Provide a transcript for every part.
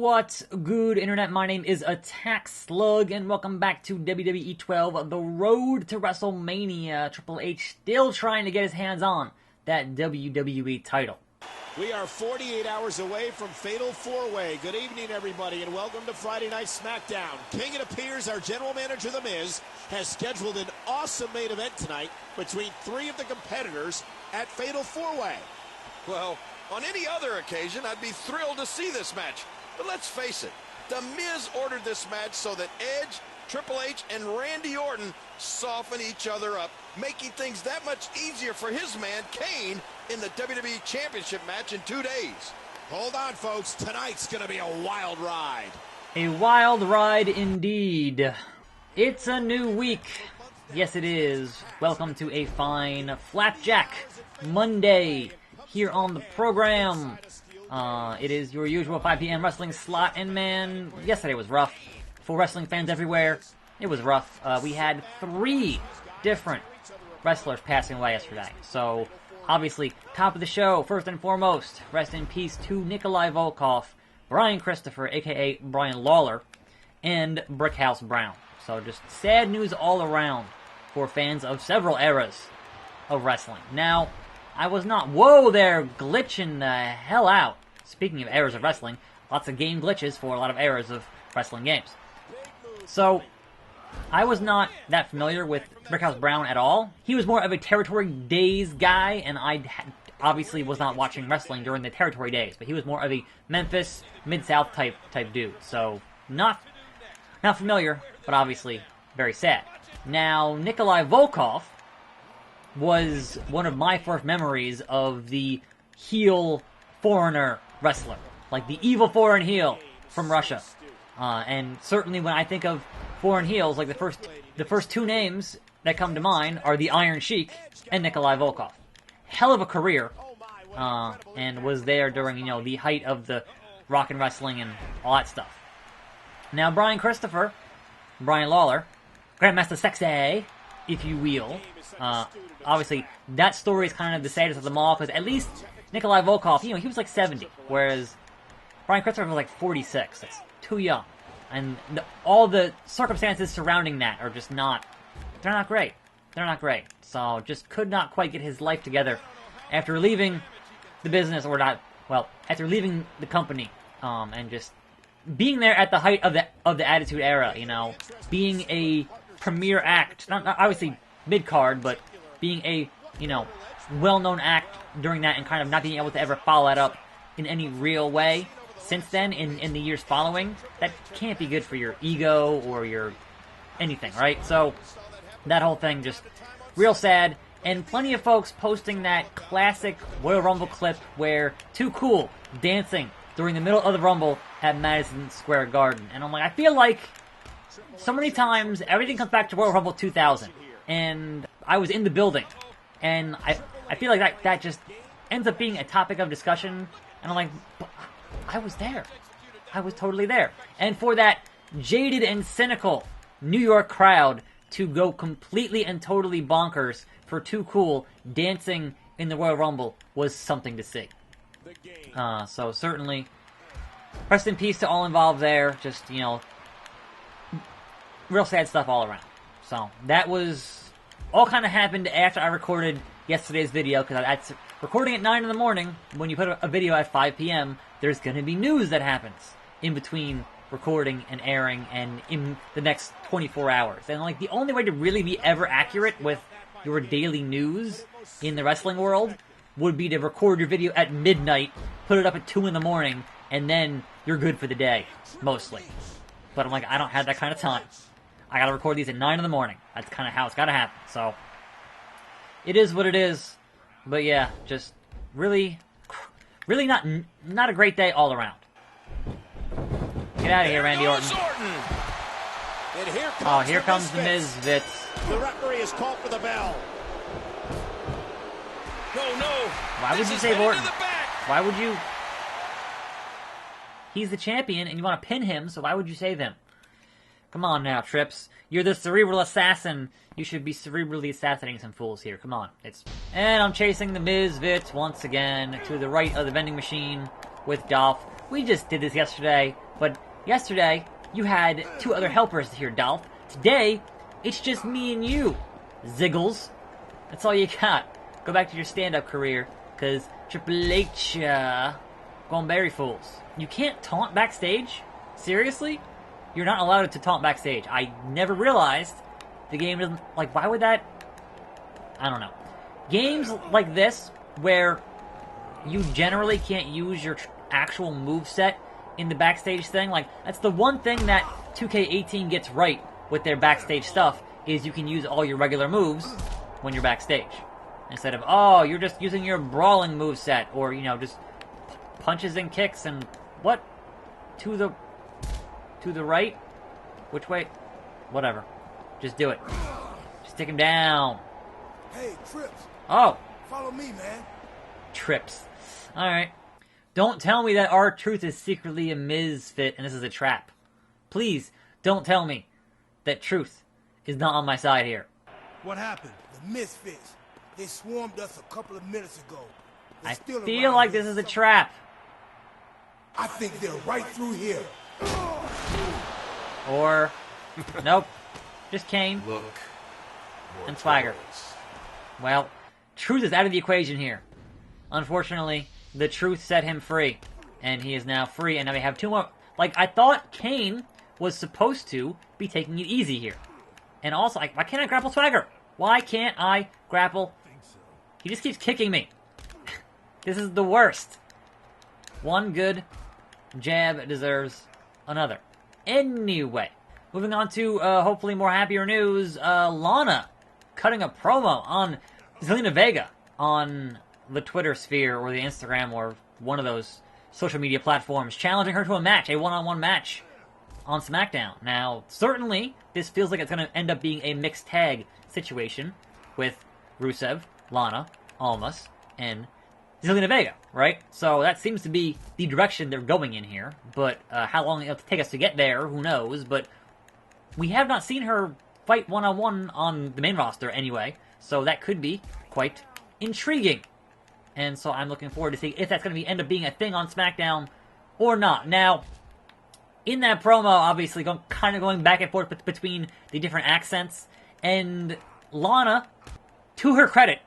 What's good, Internet? My name is attackslug, and welcome back to WWE 12, the road to WrestleMania. Triple H still trying to get his hands on that WWE title. We are 48 hours away from Fatal 4-Way. Good evening, everybody, and welcome to Friday Night SmackDown. King, it appears our general manager, The Miz, has scheduled an awesome main event tonight between three of the competitors at Fatal 4-Way. Well, on any other occasion, I'd be thrilled to see this match. But let's face it, The Miz ordered this match so that Edge, Triple H, and Randy Orton soften each other up, making things that much easier for his man, Kane, in the WWE Championship match in 2 days. Hold on, folks. Tonight's going to be a wild ride. A wild ride indeed. It's a new week. Yes, it is. Welcome to a fine Flapjack Monday here on the program. It is your usual 5 p.m. wrestling slot, and man, yesterday was rough. For wrestling fans everywhere, it was rough. We had 3 different wrestlers passing away yesterday. So, obviously, top of the show, first and foremost, rest in peace to Nikolai Volkov, Brian Christopher, a.k.a. Brian Lawler, and Brickhouse Brown. So, just sad news all around for fans of several eras of wrestling. Now, I was not, whoa there, glitching the hell out. Speaking of eras of wrestling, lots of game glitches for a lot of eras of wrestling games. So, I was not that familiar with Brickhouse Brown at all. He was more of a Territory Days guy, and I obviously was not watching wrestling during the Territory Days, but he was more of a Memphis, Mid-South type dude. So, not familiar, but obviously very sad. Now, Nikolai Volkov was one of my first memories of the heel foreigner wrestler. Like the evil foreign heel from Russia. And certainly when I think of foreign heels, like the first 2 names that come to mind are the Iron Sheik and Nikolai Volkov. Hell of a career. And was there during, the height of the rock and wrestling and all that stuff. Now Brian Christopher, Brian Lawler, Grandmaster Sexay, if you will. Obviously, that story is kind of the saddest of them all, because at least Nikolai Volkov, he was like 70, whereas Brian Christopher was like 46. That's too young. And all the circumstances surrounding that are just they're not great. They're not great. So, just could not quite get his life together after leaving the business, after leaving the company, and just being there at the height of the Attitude Era, being a premier act, not obviously mid-card, but being a, well-known act during that and kind of not being able to ever follow that up in any real way since then in the years following, that can't be good for your ego or your anything, right? So, that whole thing just real sad, and plenty of folks posting that classic Royal Rumble clip where Too Cool dancing during the middle of the Rumble at Madison Square Garden. And I'm like, I feel like so many times everything comes back to Royal Rumble 2000. And I was in the building, and I feel like that just ends up being a topic of discussion, and I'm like, I was there. I was totally there. And for that jaded and cynical New York crowd to go completely and totally bonkers for Too Cool dancing in the Royal Rumble was something to see. So certainly, rest in peace to all involved there. Just, real sad stuff all around. So, that was all kind of happened after I recorded yesterday's video, because that's recording at 9 in the morning. When you put a video at 5 p.m., there's going to be news that happens in between recording and airing and in the next 24 hours. And, the only way to really be ever accurate with your daily news in the wrestling world would be to record your video at midnight, put it up at 2 in the morning, and then you're good for the day, mostly. But I'm like, I don't have that kind of time. I gotta record these at 9 in the morning. That's kind of how it's gotta happen. So, it is what it is. But yeah, just really not a great day all around. Get out of here, Randy Orton. And here comes the Misfits. The referee has called for the bell. No. Why would you save Orton? Why would you? He's the champion, and you want to pin him, so why would you save him? Come on now, Trips. You're the cerebral assassin. You should be cerebrally assassinating some fools here. Come on. And I'm chasing the Misfits once again to the right of the vending machine with Dolph. We just did this yesterday. But yesterday, you had 2 other helpers here, Dolph. Today, it's just me and you, Ziggles. That's all you got. Go back to your stand-up career, because Triple H, going berry fools. You can't taunt backstage? Seriously? You're not allowed to taunt backstage. I never realized the game doesn't... Like, why would that... I don't know. Games like this, where you generally can't use your actual moveset in the backstage thing, like, that's the one thing that 2K18 gets right with their backstage stuff, is you can use all your regular moves when you're backstage. Instead of, oh, you're just using your brawling moveset, or, you know, just punches and kicks and... What? To the right? Which way? Whatever. Just do it. Just take him down. Hey, Trips. Oh. Follow me, man. Trips. Alright. Don't tell me that R-Truth is secretly a Misfit and this is a trap. Please, don't tell me that Truth is not on my side here. What happened? The Misfits. They swarmed us a couple of minutes ago. I feel like this is a trap. I think they're right through here. Or, nope, just Kane Look. and Swagger. Well, Truth is out of the equation here. Unfortunately, the Truth set him free, and he is now free, and now we have 2 more. Like, I thought Kane was supposed to be taking it easy here. And also, why can't I grapple Swagger? Why can't I grapple? He just keeps kicking me. This is the worst. One good jab deserves another. Anyway, moving on to hopefully more happier news. Lana cutting a promo on Zelina Vega on the Twitter sphere or the Instagram or one of those social media platforms, challenging her to a match, a one-on-one match on SmackDown. Now, certainly, this feels like it's going to end up being a mixed tag situation with Rusev, Lana, Almas, and Zelina Vega, right? So that seems to be the direction they're going in here. But how long it'll take us to get there, who knows? But we have not seen her fight one-on-one on the main roster anyway. So that could be quite intriguing. And so I'm looking forward to seeing if that's going to end up being a thing on SmackDown or not. Now, in that promo, obviously, kind of going back and forth between the different accents. And Lana, to her credit,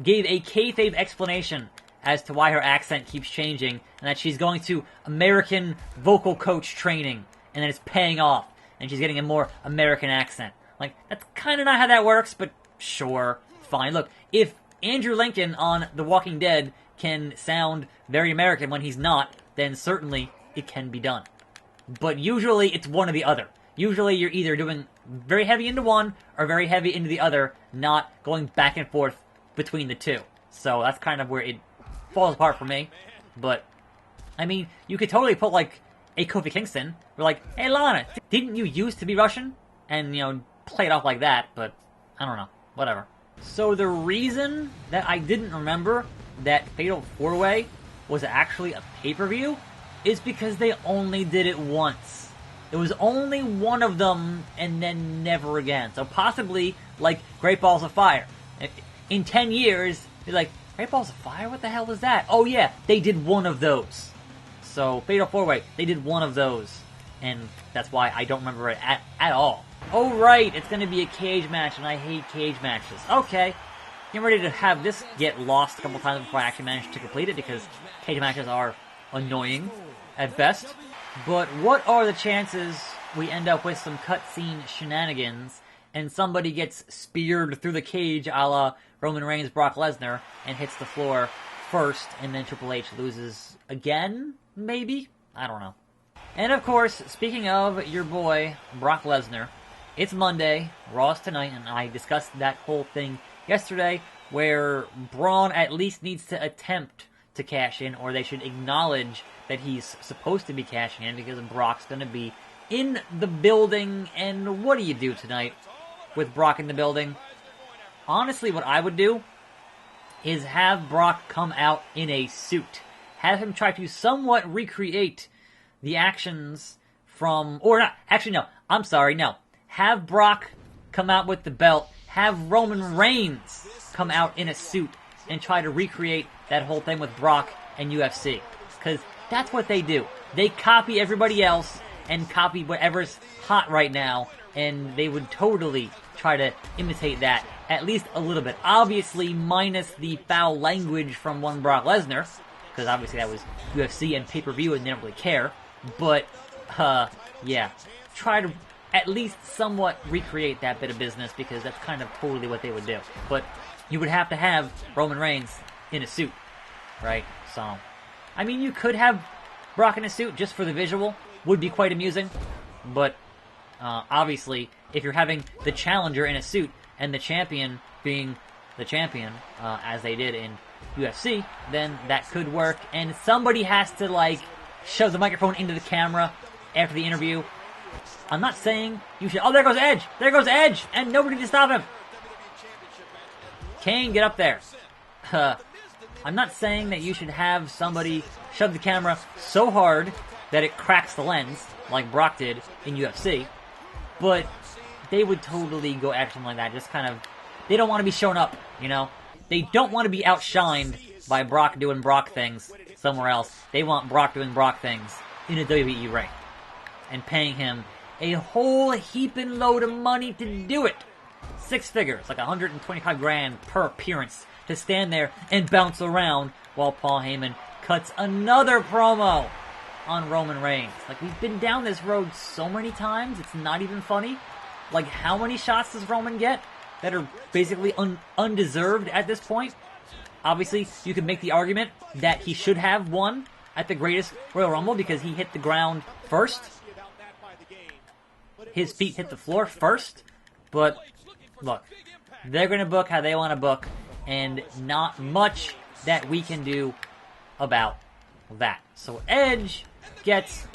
gave a kayfabe explanation as to why her accent keeps changing, and that she's going to American vocal coach training, and that it's paying off, and she's getting a more American accent. Like, that's kind of not how that works, but sure, fine. Look, if Andrew Lincoln on The Walking Dead can sound very American when he's not, then certainly it can be done. But usually it's one or the other. Usually you're either doing very heavy into one or very heavy into the other, not going back and forth between the two. So that's kind of where it falls apart for me. But, I mean, you could totally put, like, a Kofi Kingston. We're like, hey, Lana, didn't you used to be Russian? And, you know, play it off like that, but I don't know. Whatever. So the reason that I didn't remember that Fatal 4-Way was actually a pay-per-view is because they only did it once. There was only one of them, and then never again. So possibly, like, Great Balls of Fire. In 10 years, you're like, Great Balls of Fire? What the hell is that? Oh yeah, they did one of those. So, Fatal 4-Way, they did one of those. And that's why I don't remember it at all. Oh right, it's going to be a cage match, and I hate cage matches. Okay, getting ready to have this get lost a couple times before I actually manage to complete it, because cage matches are annoying at best. But what are the chances we end up with some cutscene shenanigans and somebody gets speared through the cage a la Roman Reigns, Brock Lesnar, and hits the floor first, and then Triple H loses again? Maybe? I don't know. And of course, speaking of your boy, Brock Lesnar, it's Monday, Raw's tonight, and I discussed that whole thing yesterday, where Braun at least needs to attempt to cash in, or they should acknowledge that he's supposed to be cashing in, because Brock's going to be in the building. And what do you do tonight with Brock in the building? Honestly, what I would do is have Brock come out in a suit. Have him try to somewhat recreate the actions from... Or not. Actually, no. I'm sorry, no. Have Brock come out with the belt. Have Roman Reigns come out in a suit and try to recreate that whole thing with Brock and UFC. Because That's what they do. They copy everybody else and copy whatever's hot right now, and they would totally try to imitate that, at least a little bit. Obviously, minus the foul language from one Brock Lesnar, because obviously that was UFC and pay-per-view and they don't really care. But, yeah, try to at least somewhat recreate that bit of business, because that's kind of totally what they would do. But you would have to have Roman Reigns in a suit, right? So, I mean, you could have Brock in a suit just for the visual. Would be quite amusing. But, obviously, if you're having the challenger in a suit and the champion being the champion, as they did in UFC, then that could work. And somebody has to, like, shove the microphone into the camera after the interview. I'm not saying you should... Oh, there goes Edge! There goes Edge! And nobody to stop him! Kane, get up there. I'm not saying that you should have somebody shove the camera so hard that it cracks the lens, like Brock did in UFC, but they would totally go after something like that. Just kind of... They don't want to be shown up, you know? They don't want to be outshined by Brock doing Brock things somewhere else. They want Brock doing Brock things in a WWE ring. And paying him a whole heaping load of money to do it. 6 figures, like $125,000 per appearance, to stand there and bounce around while Paul Heyman cuts another promo on Roman Reigns. Like, we've been down this road so many times, it's not even funny. Like, how many shots does Roman get that are basically undeserved at this point? Obviously, you could make the argument that he should have won at the greatest Royal Rumble because he hit the ground first. His feet hit the floor first. But, look, they're going to book how they want to book, and not much that we can do about that. So Edge gets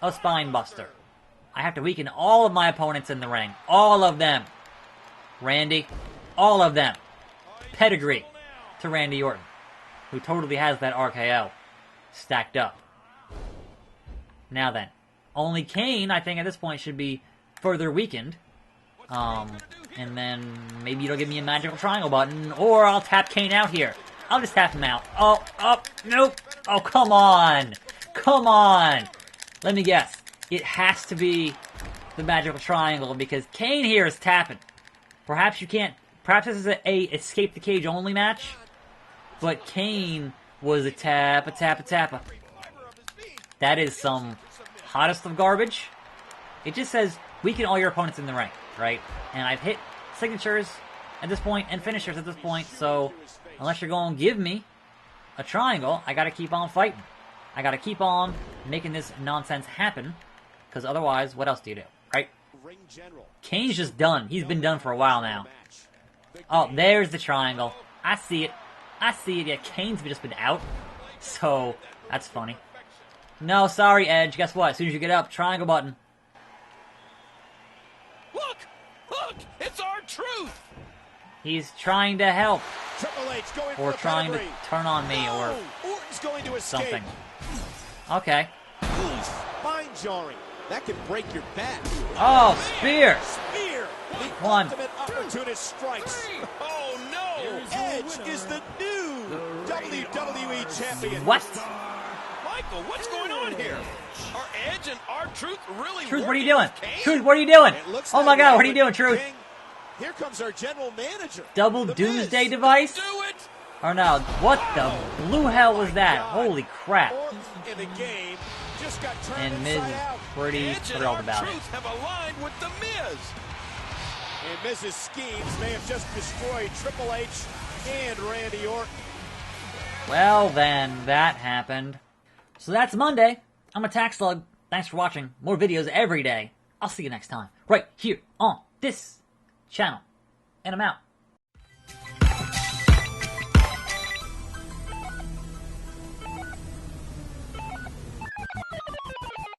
a spine buster. I have to weaken all of my opponents in the ring. All of them. Randy, all of them. Pedigree to Randy Orton, who totally has that RKO stacked up. Now then, only Kane, I think, at this point should be further weakened. And then maybe it'll give me a magical triangle button, or I'll tap Kane out here. I'll just tap him out. Oh, nope. Oh, come on. Come on. Let me guess. It has to be the magical triangle because Kane here is tapping. Perhaps you can't. Perhaps this is a escape the cage only match. But Kane was a tappa. That is some hottest of garbage. It just says weaken all your opponents in the ring, right? And I've hit signatures at this point and finishers at this point, so unless you're going to give me a triangle, I got to keep on fighting. I got to keep on making this nonsense happen, because otherwise, what else do you do, right? Kane's just done. He's been done for a while now. Oh, there's the triangle. I see it. Yeah, Kane's just been out, so that's funny. No, sorry, Edge. Guess what? As soon as you get up, triangle button. Look! It's R-Truth! He's trying to help. Triple H going or for trying to turn on me or Orton's going to escape. something. Okay. Mind jarring. That could break your back. Oh, spear! Spear! The One. ultimate opportunist strikes. Oh, no! Edge is the new WWE champion. What? Michael, what's going on here? Are Edge and R-Truth really Truth, what are you working doing? with Kane? Truth, what are you doing? It looks Oh my that god, way, what are you doing, but Truth? King, here comes our general manager. Double The doomsday Miz. device? Do it! Or no, what the blue hell was that? Holy crap. Orton in the game just got turned And Miz inside is out. pretty Edge and thrilled about it. R-Truth have aligned with The Miz. And Miz's schemes may have just destroyed Triple H and Randy Orton. Well then, that happened. So that's Monday. I'm attackslug. Thanks for watching. More videos every day. I'll see you next time. Right here on this channel. And I'm out.